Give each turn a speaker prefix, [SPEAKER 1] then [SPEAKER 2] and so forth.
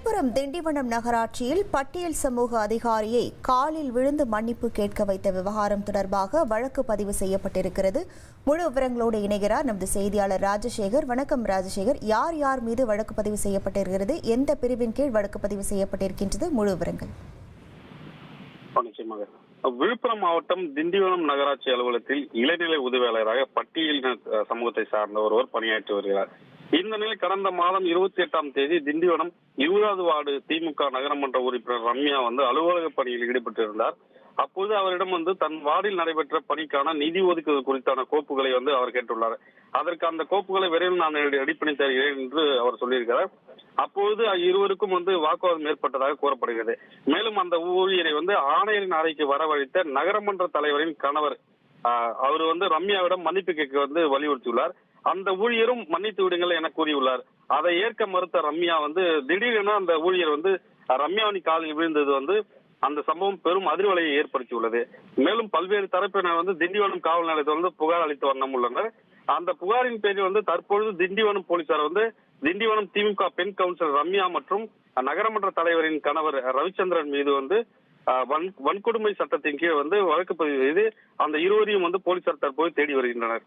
[SPEAKER 1] விழுப்புரம் திண்டிவனம் நகராட்சியில் பட்டியல் சமூக அதிகாரியை காலில் விழுந்து மன்னிப்பு கேட்க வைத்த விவகாரம் தொடர்பாக வழக்கு பதிவு செய்யப்பட்டிருக்கிறது. முழு விவரங்களோடு இணைகிறார் நமது செய்தியாளர் ராஜசேகர். வணக்கம் ராஜசேகர். யார் யார் மீது வழக்கு பதிவு செய்யப்பட்டிருக்கிறது, எந்த பிரிவின் கீழ் வழக்கு பதிவு செய்யப்பட்டிருக்கின்றது, முழு விவரங்கள்?
[SPEAKER 2] விழுப்புரம் மாவட்டம் திண்டிவனம் நகராட்சி அலுவலகத்தில் இளநிலை உதவியாளராக பட்டியலின சமூகத்தை சார்ந்த ஒருவர் பணியாற்றி வருகிறார். இந்த நிலையில் கடந்த மாதம் 28ஆம் தேதி திண்டிவனம் 20வது வார்டு திமுக நகரமன்ற உறுப்பினர் ரம்யா அலுவலக பணியில் ஈடுபட்டிருந்தார். அப்போது அவரிடம் தன் வார்டில் நடைபெற்ற பணிக்கான நிதி ஒதுக்குதல் குறித்தான கோப்புகளை அவர் கேட்டுள்ளார். அதற்கு அந்த கோப்புகளை விரைவில் நான் அடிப்படை தருகிறேன் என்று அவர் சொல்லியிருக்கிறார். அப்போது இருவருக்கும் வாக்குவாதம் ஏற்பட்டதாக கூறப்படுகிறது. மேலும் அந்த ஊழியரை ஆணையரின் அறைக்கு வரவழைத்த நகரமன்ற தலைவரின் கணவர் அவர் ரம்யாவிடம் மன்னிப்பு கேட்க வலியுறுத்தியுள்ளார். அந்த ஊழியரும் மன்னித்து விடுங்கள் என கூறியுள்ளார். அதை ஏற்க மறுத்த ரம்யா திடீரென அந்த ஊழியர் ரம்யாவின் காலில் விழுந்தது அந்த சம்பவம் பெரும் அதிர்வலையை ஏற்படுத்தியுள்ளது. மேலும் பல்வேறு தரப்பினர் திண்டிவனம் காவல் நிலையத்தில் புகார் அளித்து வண்ணம் உள்ளனர். அந்த புகாரின் பேரில் தற்பொழுது திண்டிவனம் போலீசார் திண்டிவனம் திமுக பெண் கவுன்சிலர் ரம்யா மற்றும் நகரமன்ற தலைவரின் கணவர் ரவிச்சந்திரன் மீது வன்கொடுமை சட்டத்தின் கீழ் வழக்கு பதிவு செய்து அந்த இருவரையும் போலீசார் தற்போது தேடி வருகின்றனர்.